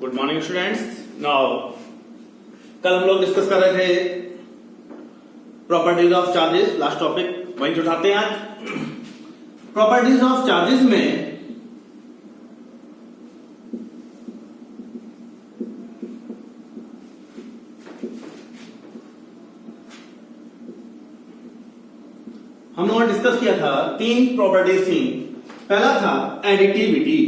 Good morning students. Now कल हम लोग डिस्कस कर रहे थे properties of charges, last topic वहीं उठाते हैं आज। प्रॉपर्टीज ऑफ चार्जेस में हम लोगों ने डिस्कस किया था, तीन प्रॉपर्टीज थी। पहला था एडिटिविटी,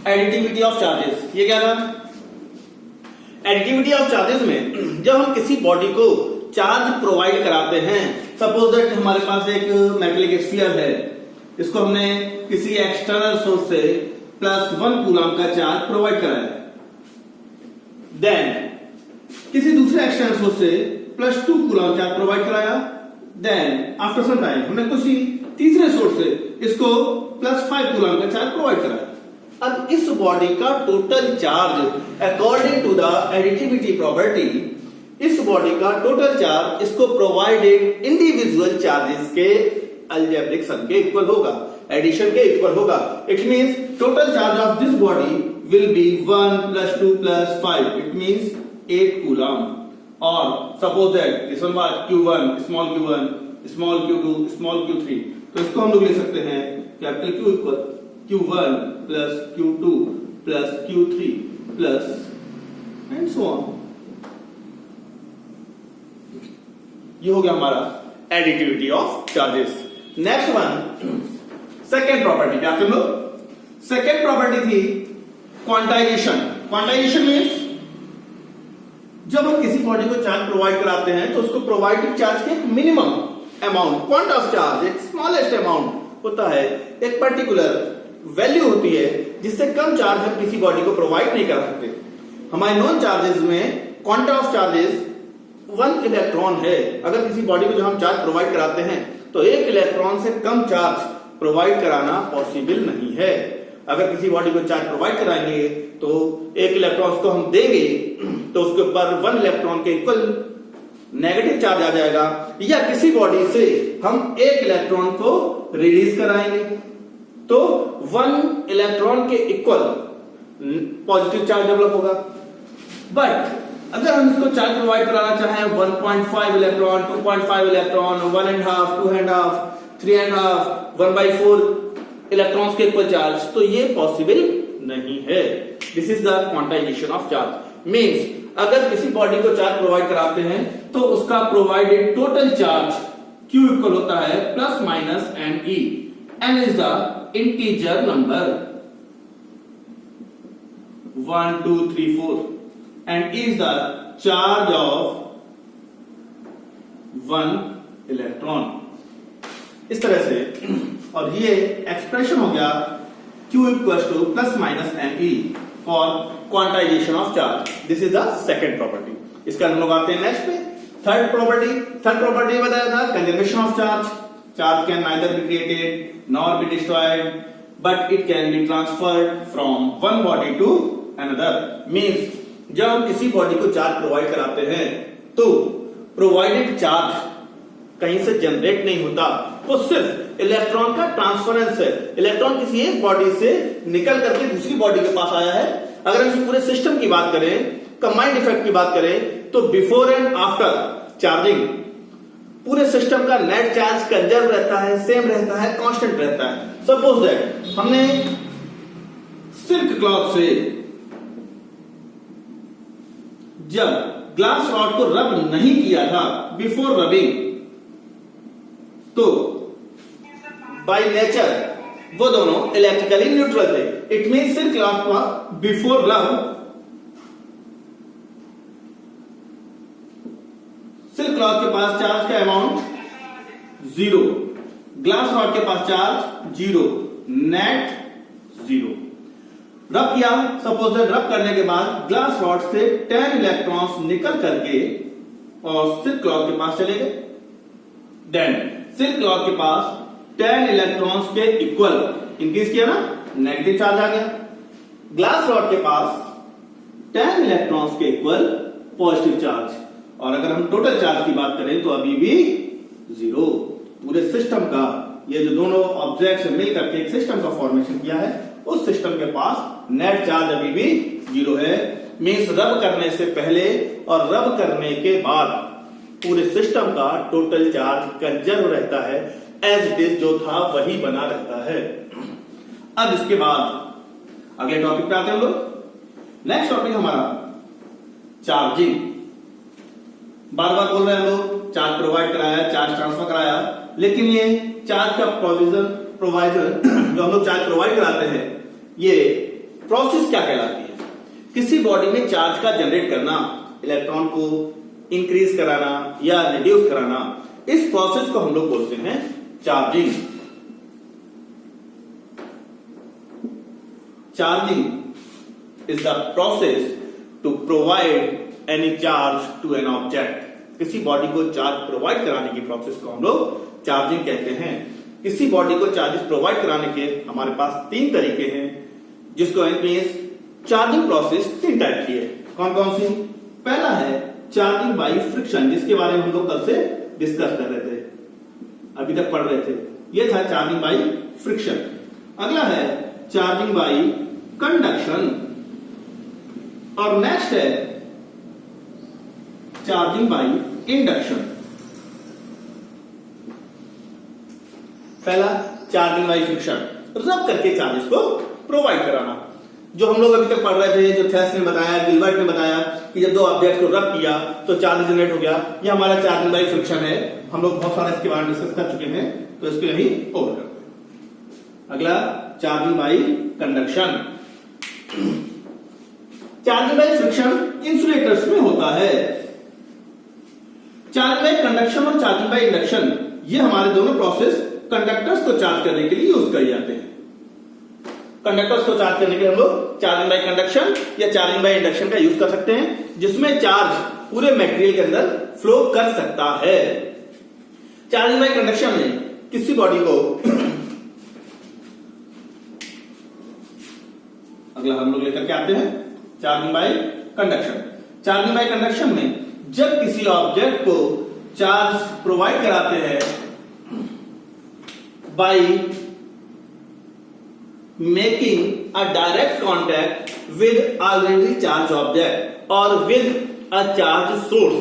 एडिटिविटी ऑफ चार्जेस। ये क्या था? एडिटिविटी ऑफ चार्जेस में जब हम किसी बॉडी को चार्ज प्रोवाइड कराते हैं, सपोज दैट हमारे पास एक मेटेलिक स्फीयर है, इसको हमने किसी एक्सटर्नल सोर्स से +1 कूलम का चार्ज प्रोवाइड कराया, देन किसी दूसरे एक्सटर्नल सोर्स से +2 कूलम चार्ज प्रोवाइड कराया, देन आफ्टर सम टाइम हमने किसी तीसरे सोर्स से इसको +5 कूलम का चार्ज प्रोवाइड कराया। अब इस बॉडी का total charge according to the additivity property, इस बॉडी का टोटल चार्ज इसको प्रोवाइडेड इंडिविजुअल चार्जेस के अलजेब्रिक सम के इक्वल होगा, एडिशन के इक्वल होगा। It means total charge of this body will be 1 + 2 + 5, it means 8 coulomb. और suppose that this one was Q1, small q1, small q2, small q3, तो इसको हम लोग लिख सकते हैं capital Q equal Q1 + Q2 + Q3 plus and so on. ये हो गया हमारा additivity of charges. Next one, second property. क्या तुम लोग? सेकेंड प्रॉपर्टी थी क्वांटाइजेशन। क्वांटाइजेशन मीन्स जब हम किसी बॉडी को चार्ज प्रोवाइड कराते हैं तो उसको प्रोवाइडेड चार्ज के minimum amount, quant of charge, एक स्मॉलेस्ट अमाउंट होता है, एक पर्टिकुलर वैल्यू होती है जिससे कम चार्ज हम किसी बॉडी को प्रोवाइड नहीं कर सकते। हमारे नॉन चार्जेस में क्वांटम ऑफ चार्जेस 1 इलेक्ट्रॉन है। अगर किसी बॉडी को जो हम चार्ज प्रोवाइड कराते हैं तो 1 इलेक्ट्रॉन से कम चार्ज प्रोवाइड कराना पॉसिबल नहीं है। अगर किसी बॉडी को चार्ज प्रोवाइड कराएंगे तो 1 इलेक्ट्रॉन को हम देंगे तो उसके ऊपर 1 इलेक्ट्रॉन के इक्वल नेगेटिव चार्ज आ जाएगा, या किसी बॉडी से हम 1 इलेक्ट्रॉन को रिलीज कराएंगे तो 1 इलेक्ट्रॉन के इक्वल पॉजिटिव चार्ज डेवलप होगा। बट अगर हम इसको चार्ज प्रोवाइड कराना चाहें 1.5 इलेक्ट्रॉन, 2.5 इलेक्ट्रॉन, 1.5, 2.5, 3.5, 1/4 इलेक्ट्रॉन्स के इक्वल चार्ज, तो ये पॉसिबल नहीं है। This is the quantization of charge. Means अगर किसी बॉडी को चार्ज प्रोवाइड कराते हैं तो उसका provided total charge Q equal होता है ±NE। N is the integer number 1, 2, 3, 4 and E is the charge of 1 electron। इस तरह से, और ये एक्सप्रेशन हो गया Q equals to ±NE for quantization of charge। This is the second property। इसका हम लोग आते हैं नेक्स्ट पे, थर्ड प्रॉपर्टी बताया था conservation of charge. Charge can neither be created nor be destroyed, but it can be transferred from one body to another। Means जब हम किसी बॉडी को चार्ज प्रोवाइड कराते हैं तो प्रोवाइडेड चार्ज कहीं से जनरेट नहीं होता, वो सिर्फ इलेक्ट्रॉन का ट्रांसफरेंस है। इलेक्ट्रॉन किसी एक बॉडी से निकल करके दूसरी बॉडी के पास आया है। अगर हम इस पूरे सिस्टम की बात करें, कंबाइंड इफेक्ट की बात करें, तो बिफोर एंड आफ्टर चार्जिंग पूरे सिस्टम का नेट चार्ज कंजर्व रहता है, सेम रहता है, कांस्टेंट रहता है। सपोज दैट हमने सिल्क क्लॉथ से जब ग्लास रॉड को रब नहीं किया था बिफोर रबिंग, तो बाय नेचर वो दोनों इलेक्ट्रिकली न्यूट्रल थे। इट मीन सिल्क क्लॉथ का बिफोर रब, सिल्क क्लॉथ के पास चार्ज का अमाउंट 0, ग्लास रॉड के पास चार्ज 0, नेट 0। रब किया, सपोज दैट रब करने के बाद ग्लास रॉड से 10 इलेक्ट्रॉन्स निकल करके और सिल्क क्लॉथ के पास चले गए। देन सिल्क क्लॉथ के पास 10 इलेक्ट्रॉन्स के इक्वल इंक्रीज किया ना, नेगेटिव चार्ज आ गया। ग्लास रॉड के पास 10 इलेक्ट्रॉन्स के इक्वल पॉजिटिव चार्ज। और अगर हम टोटल चार्ज की बात करें तो अभी भी 0। पूरे सिस्टम का ये जो दोनों ऑब्जेक्ट्स मिल करके एक सिस्टम का फॉर्मेशन किया है, उस सिस्टम के पास नेट चार्ज अभी भी 0 है। मींस रब करने से पहले और रब करने के बाद पूरे सिस्टम का टोटल चार्ज कंजर्व रहता है, एज इट इज जो था वही बना रहता है। अब इसके बाद अगले टॉपिक पे आते हैं हम लोग। नेक्स्ट टॉपिक हमारा चार्जिंग। बार बार बोल रहे हैं हम लोग चार्ज प्रोवाइड कराया, चार्ज ट्रांसफर कराया, लेकिन ये चार्ज का प्रोवाइजर जो हम लोग चार्ज प्रोवाइड कराते हैं, ये प्रोसेस क्या कहलाती है? किसी बॉडी में चार्ज का जनरेट करना, इलेक्ट्रॉन को इंक्रीज कराना या रिड्यूस कराना, इस प्रोसेस को हम लोग बोलते हैं charging. Charging is the process to provide any charge to an object. किसी बॉडी को चार्ज प्रोवाइड कराने की प्रोसेस को हम लोग चार्जिंग कहते हैं। किसी बॉडी को चार्जेस प्रोवाइड कराने के हमारे पास 3 तरीके हैं, जिसको चार्जिंग प्रोसेस 3 टाइप की है। कौन कौन सी? पहला है चार्जिंग बाय फ्रिक्शन, जिसके बारे में हम लोग कल से डिस्कस कर रहे थे, अभी तक पढ़ रहे थे। यह था चार्जिंग बाय फ्रिक्शन। अगला है चार्जिंग बाय कंडक्शन, और नेक्स्ट है चार्जिंग बाय इंडक्शन। पहला चार्जिंग बाय फ्रिक्शन, रब करके चार्जेस को प्रोवाइड कराना, जो हम लोग अभी तक पढ़ रहे थे, जो थेस ने बताया, गिलबर्ट ने बताया कि जब 2 ऑब्जेक्ट को रब किया तो चार्ज जनरेट हो गया। ये हमारा चार्जिंग बाय फ्रिक्शन है। हम लोग बहुत सारे इसके बारे में डिस्कस कर चुके हैं, तो इसको यही ओवर करते हैं। अगला charging by conduction. Charging by friction insulators में होता है। चार्जिंग बाय कंडक्शन और चार्जिंग बाय इंडक्शन, ये हमारे दोनों प्रोसेस कंडक्टर्स को चार्ज करने के लिए यूज कर जाते हैं। कंडक्टर्स को चार्ज करने के लिए हम लोग चार्जिंग बाय कंडक्शन या चार्जिंग बाय इंडक्शन का यूज कर सकते हैं, जिसमें चार्ज पूरे मटेरियल के अंदर फ्लो कर सकता है। चार्जिंग बाय कंडक्शन में किसी बॉडी को अगला हम लोग लेकर के आते हैं charging by conduction. Charging by conduction में जब किसी ऑब्जेक्ट को चार्ज प्रोवाइड कराते हैं by making a direct contact with already charge object और विद अ चार्ज सोर्स।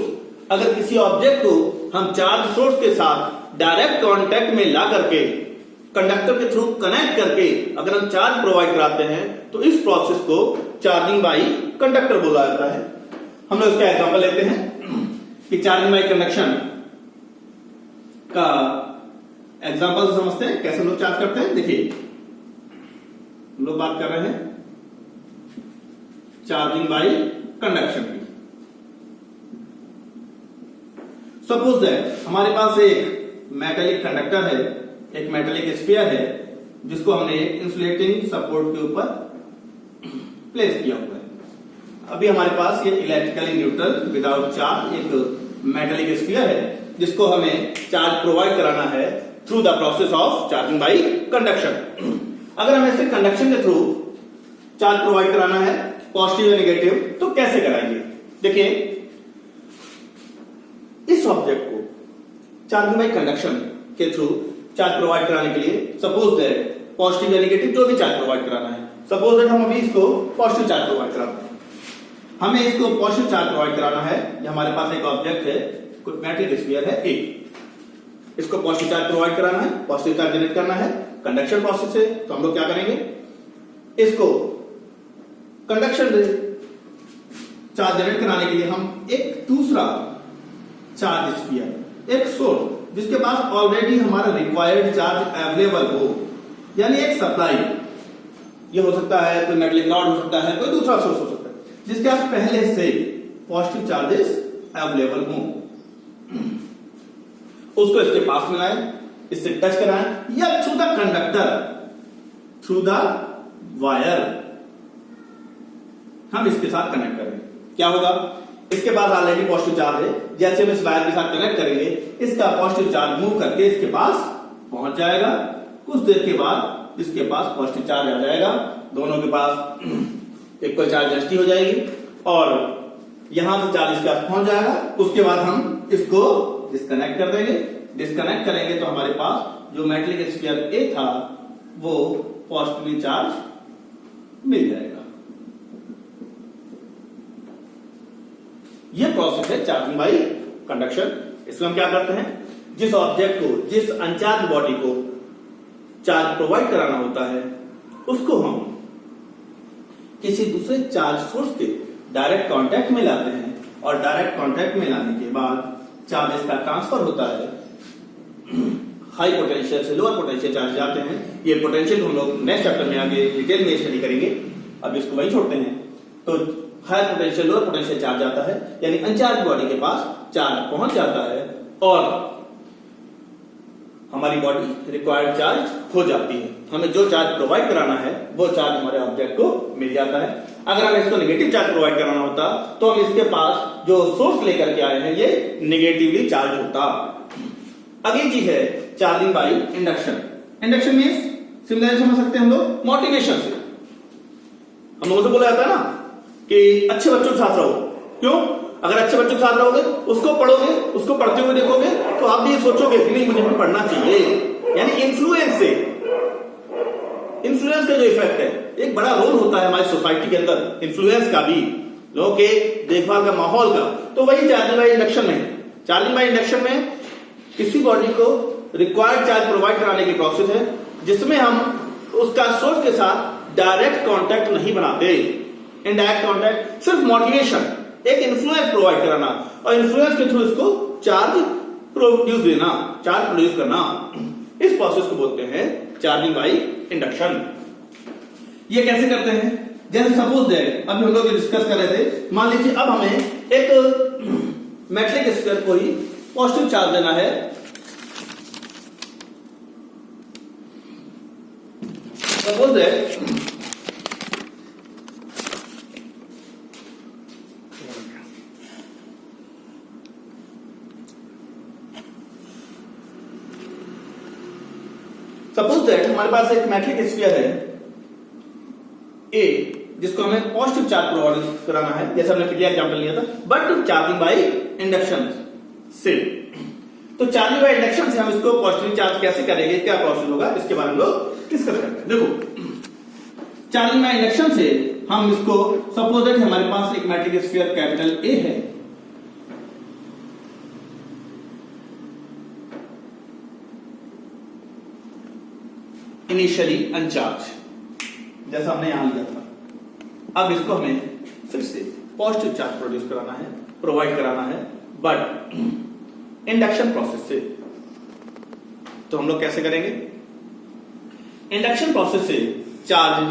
अगर किसी ऑब्जेक्ट को हम चार्ज सोर्स के साथ डायरेक्ट कॉन्टैक्ट में ला करके कंडक्टर के थ्रू कनेक्ट करके अगर हम चार्ज प्रोवाइड कराते हैं, तो इस प्रोसेस को चार्जिंग बाय कंडक्टर बोला जाता है। हम लोग इसका एग्जांपल लेते हैं कि चार्जिंग बाय कंडक्शन का एग्जांपल से समझते हैं कैसे लोग चार्ज करते हैं। देखिए, हम लोग बात कर रहे हैं चार्जिंग बाय कंडक्शन की। सपोज दैट हमारे पास एक मेटेलिक कंडक्टर है, एक मेटेलिक स्फीयर है, जिसको हमने इंसुलेटिंग सपोर्ट के ऊपर प्लेस किया हुआ है। अभी हमारे पास ये इलेक्ट्रिकली न्यूट्रल विदाउट चार्ज एक मेटेलिक स्फीयर है, जिसको हमें चार्ज प्रोवाइड कराना है through the process of charging by conduction. अगर हमें इसे कंडक्शन के थ्रू चार्ज प्रोवाइड कराना है, पॉजिटिव या नेगेटिव, तो कैसे कराएंगे? देखिए, इस ऑब्जेक्ट को चार्जिंग बाय कंडक्शन के थ्रू चार्ज प्रोवाइड कराने के लिए सपोज दैट पॉजिटिव या नेगेटिव जो भी चार्ज प्रोवाइड कराना है, सपोज दैट हम अभी इसको पॉजिटिव चार्ज प्रोवाइड कराते हैं। हमें इसको पॉजिटिव चार्ज प्रोवाइड कराना है। ये हमारे पास एक ऑब्जेक्ट है, कोई मेटेलिक स्फीयर है ए, इसको पॉजिटिव चार्ज प्रोवाइड कराना है, पॉजिटिव चार्ज जनरेट करना है कंडक्शन प्रोसेस से। तो हम लोग क्या करेंगे, इसको कंडक्शन चार्ज जनरेट कराने के लिए हम एक दूसरा चार्ज स्फीयर, एक सोर्स जिसके पास ऑलरेडी हमारा रिक्वायर्ड चार्ज अवेलेबल हो, यानी एक सप्लाई, ये हो सकता है कोई मेटलिक रॉड हो सकता है, कोई दूसरा सोर्स हो सकता है, जिसके पास पहले से पॉजिटिव चार्जेस अवेलेबल हो, उसको इसके पास मिलाएं, इससे टच कराएं, या through the conductor, through the wire हम इसके साथ कनेक्ट करेंगे। क्या होगा, इसके पास ऑलरेडी पॉजिटिव चार्ज है, जैसे हम इस वायर के साथ कनेक्ट करेंगे, इसका पॉजिटिव चार्ज मूव करके इसके पास पहुंच जाएगा। कुछ देर के बाद इसके पास पॉजिटिव चार्ज आ जाएगा, दोनों के पास इक्वल चार्ज डेंसिटी हो जाएगी, और यहां से चार्ज इसके पास पहुंच जाएगा। उसके बाद हम इसको डिस्कनेक्ट कर देंगे। डिस्कनेक्ट करेंगे तो हमारे पास जो मेटलिक स्फीयर ए था वो पॉजिटिवली चार्ज मिल जाएगा। ये प्रोसेस है चार्जिंग बाय कंडक्शन। इसमें हम क्या करते हैं, जिस ऑब्जेक्ट को, जिस अनचार्ज बॉडी को चार्ज प्रोवाइड कराना होता है उसको हम किसी दूसरे चार्ज सोर्स के डायरेक्ट कांटेक्ट में लाते हैं और डायरेक्ट कांटेक्ट में लाने के बाद चार्जेस का ट्रांसफर होता है। हाई पोटेंशियल से लोअर पोटेंशियल चार्ज जाते हैं। ये पोटेंशियल हम लोग नेक्स्ट चैप्टर में आगे डिटेल में स्टडी करेंगे, अब इसको वही छोड़ते हैं। तो high potential lower potential charge जाता है, यानी अनचार्ज बॉडी के पास चार्ज पहुंच जाता है और हमारी बॉडी रिक्वायर्ड चार्ज हो जाती है। हमें जो चार्ज प्रोवाइड कराना है वो चार्ज हमारे ऑब्जेक्ट को मिल जाता है। अगर हमें इसको नेगेटिव चार्ज प्रोवाइड कराना होता तो हम इसके पास जो सोर्स लेकर के आए हैं ये नेगेटिवली चार्ज होता। अगली चीज है charging by induction. Induction means similar समझ सकते हैं हम लोग मोटिवेशन से। हम लोगों से बोला जाता है ना कि अच्छे बच्चों के साथ रहो। क्यों? अगर अच्छे बच्चों के साथ रहोगे, उसको पढ़ोगे, उसको पढ़ते हुए देखोगे तो आप भी ये सोचोगे कि नहीं मुझे भी पढ़ना चाहिए। यानी इन्फ्लुएंस से, इन्फ्लुएंस का जो इफेक्ट है, एक बड़ा रोल होता है हमारी सोसाइटी के अंदर इन्फ्लुएंस का भी, लोगों के देखभाल का, माहौल का। तो वही चार्जिंग बाय इंडक्शन में, चार्जिंग बाय इंडक्शन में किसी बॉडी को रिक्वायर्ड चार्ज प्रोवाइड कराने की प्रोसेस है जिसमें हम उसका सोर्स के साथ डायरेक्ट कांटेक्ट नहीं बनाते। इनडायरेक्ट कांटेक्ट, सिर्फ मोटिवेशन, एक इन्फ्लुएंस प्रोवाइड कराना और इन्फ्लुएंस के थ्रू इसको चार्ज प्रोड्यूस देना, चार्ज प्रोड्यूस करना। इस प्रोसेस को बोलते हैं चार्जिंग बाय इंडक्शन। ये कैसे करते हैं? जैसे सपोज दैट अभी हम लोग डिस्कस कर रहे थे, मान लीजिए अब हमें एक मेटलिक स्फीयर को ही पॉजिटिव चार्ज देना है। सपोज दैट हमारे पास एक मेटलिक स्फीयर है ए जिसको हमें पॉजिटिव चार्ज प्रोवाइड कराना है, जैसे हमने पिछले एग्जांपल लिया था, बट चार्जिंग बाय इंडक्शन से। तो चार्जिंग बाय इंडक्शन से हम इसको पॉजिटिव चार्ज कैसे करेंगे, क्या प्रोसेस होगा, इसके बारे में लोग डिस्कस करते हैं। देखो, चार्जिंग बाय इंडक्शन से हम इसको, सपोज दैट हमारे पास एक मेटलिक स्फीयर कैपिटल ए है, इनिशियली अनचार्ज, जैसा हमने यहां लिया था। अब इसको हमें फिर से पॉजिटिव चार्ज प्रोड्यूस कराना है, प्रोवाइड कराना है, बट इंडक्शन प्रोसेस से। तो हम लोग कैसे करेंगे? इंडक्शन प्रोसेस से चार्ज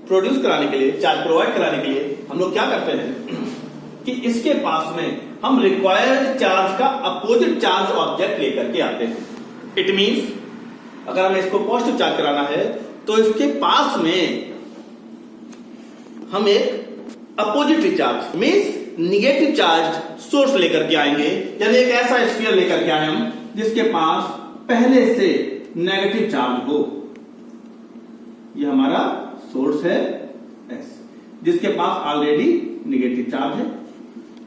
प्रोड्यूस कराने के लिए, चार्ज प्रोवाइड कराने के लिए हम लोग क्या करते हैं कि इसके पास में हम रिक्वायर्ड चार्ज का अपोजिट चार्ज ऑब्जेक्ट लेकर के आते हैं। इट मींस अगर हमें इसको पॉजिटिव चार्ज कराना है तो इसके पास में हम एक opposite charge means negative charge source लेकर के आएंगे। यानी एक ऐसा स्फीयर लेकर के आए हम जिसके पास पहले से नेगेटिव चार्ज हो। ये हमारा सोर्स है एस, जिसके पास ऑलरेडी नेगेटिव चार्ज है।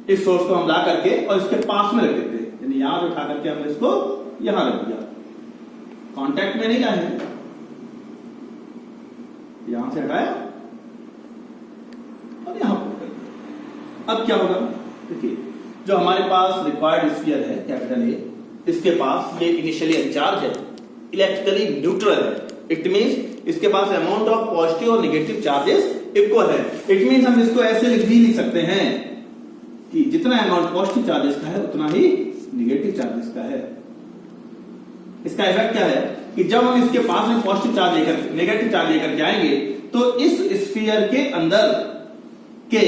इस सोर्स को हम ला करके और इसके पास में रख देते हैं, यानी यहां से उठा करके हमने इसको यहां रख दिया, कांटेक्ट में नहीं लाए, यहां से हटाया और यहां पर कर दिया। अब क्या होगा? देखिए, जो हमारे पास रिक्वायर्ड स्फीयर है कैपिटल ए, इसके पास ये इनिशियली अनचार्ज है, इलेक्ट्रिकली न्यूट्रल है। इट मींस इसके पास अमाउंट ऑफ पॉजिटिव और नेगेटिव चार्जेस इक्वल है। इट मींस हम इसको ऐसे लिख सकते हैं कि जितना अमाउंट पॉजिटिव चार्जेस का है उतना ही नेगेटिव चार्जेस का है। इसका इफेक्ट क्या है कि जब हम इसके पास में पॉजिटिव चार्ज लेकर नेगेटिव चार्ज लेकर के आएंगे तो इस स्फीयर के अंदर के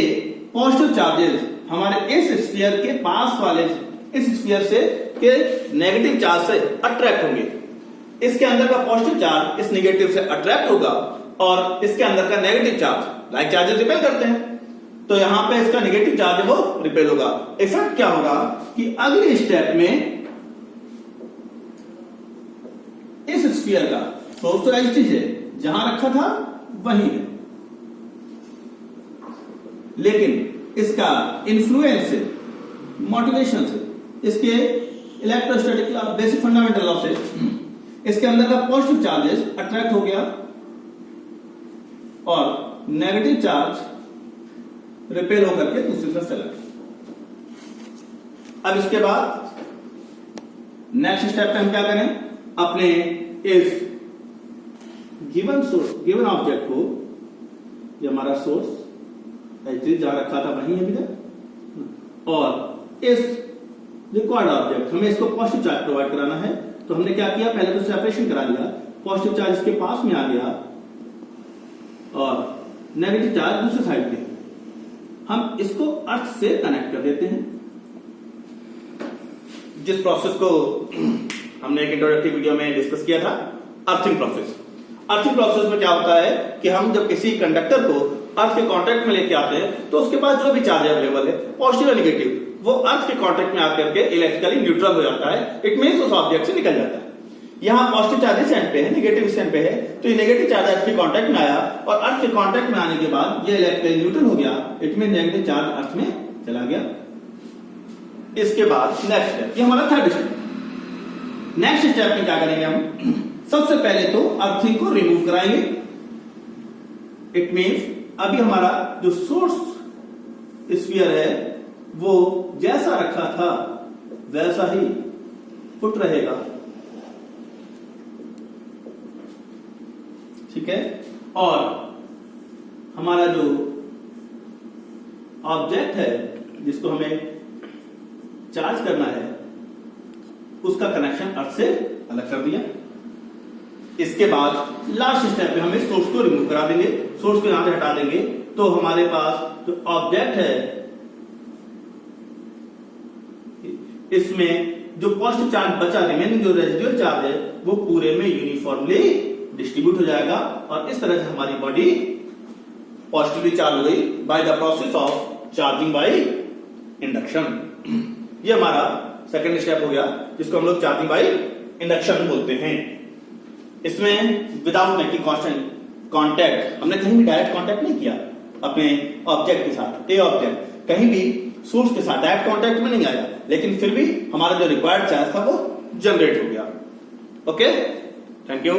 पॉजिटिव चार्जेस हमारे इस स्फीयर के पास वाले इस स्फीयर से के नेगेटिव चार्ज से अट्रैक्ट होंगे। इसके अंदर का पॉजिटिव चार्ज इस नेगेटिव से अट्रैक्ट होगा और इसके अंदर का negative charge, like charges repel करते हैं, तो यहां पे इसका नेगेटिव चार्ज है वो रिपेल होगा। इफेक्ट क्या होगा कि अगले स्टेप में इस स्फीयर का सोर्स तो एज है, जहां रखा था वही है, लेकिन इसका इन्फ्लुएंस से, मोटिवेशन से, इसके electrostatic law, basic fundamental law से इसके अंदर का पॉजिटिव चार्जेस अट्रैक्ट हो गया और नेगेटिव चार्ज रिपेल होकर के दूसरी तरफ चला गया। अब इसके बाद नेक्स्ट स्टेप पे हम क्या करें, अपने इस गिवन ऑब्जेक्ट को, ये हमारा सोर्स एक्चुअली जहां रखा था वहीं अभी तक, और इस रिक्वायर्ड ऑब्जेक्ट हमें इसको पॉजिटिव चार्ज प्रोवाइड कराना है। तो हमने क्या किया, पहले तो सेपरेशन करा लिया, पॉजिटिव चार्ज इसके पास में आ गया और नेगेटिव चार्ज दूसरी साइड पे। हम इसको अर्थ से कनेक्ट कर देते हैं। जिस प्रोसेस को हमने एक इंट्रोडक्टिव वीडियो में डिस्कस किया था, अर्थिंग प्रोसेस। अर्थिंग प्रोसेस में क्या होता है कि हम जब किसी कंडक्टर को अर्थ के कांटेक्ट में लेके आते हैं तो उसके पास जो भी चार्ज अवेलेबल है, पॉजिटिव या नेगेटिव, वो अर्थ के कांटेक्ट में आकर के इलेक्ट्रिकली न्यूट्रल हो जाता है। इट मींस उस ऑब्जेक्ट से निकल जाता है। यहां पॉजिटिव चार्ज इस एंड पे है, नेगेटिव इस एंड पे है, तो ये नेगेटिव चार्ज अर्थ के कांटेक्ट में आया और अर्थ के कांटेक्ट में आने के बाद ये इलेक्ट्रिकली न्यूट्रल हो गया। It means negative charge earth में चला गया। इसके बाद नेक्स्ट स्टेप, ये हमारा थर्ड स्टेप। नेक्स्ट स्टेप में क्या करेंगे हम, सबसे पहले तो अर्थिंग को रिमूव कराएंगे। इट मींस अभी हमारा जो सोर्स स्फीयर है वो जैसा रखा था वैसा ही पुट रहेगा, ठीक है। और हमारा जो ऑब्जेक्ट है जिसको हमें चार्ज करना है उसका कनेक्शन अर्थ से अलग कर दिया। इसके बाद लास्ट स्टेप में हम इस सोर्स को रिमूव करा देंगे, सोर्स को यहां से हटा देंगे, तो हमारे पास जो ऑब्जेक्ट है इसमें जो पॉजिटिव चार्ज बचा, रिमेनिंग जो रेजिडुअल चार्ज है वो पूरे में यूनिफॉर्मली डिस्ट्रीब्यूट हो जाएगा और इस तरह से हमारी बॉडी पॉजिटिवली चार्ज हो गई by the process of charging by induction. ये हमारा सेकंड स्टेप हो गया जिसको हम लोग चार्जिंग बाय इंडक्शन बोलते हैं। इसमें विदाउट मेकिंग कांटेक्ट, हमने कहीं भी डायरेक्ट कांटेक्ट नहीं किया अपने ऑब्जेक्ट के साथ। ये ऑब्जेक्ट कहीं भी सोर्स के साथ डायरेक्ट कांटेक्ट में नहीं आया, लेकिन फिर भी हमारा जो रिक्वायर्ड चार्ज था वो जनरेट हो गया। Okay, thank you.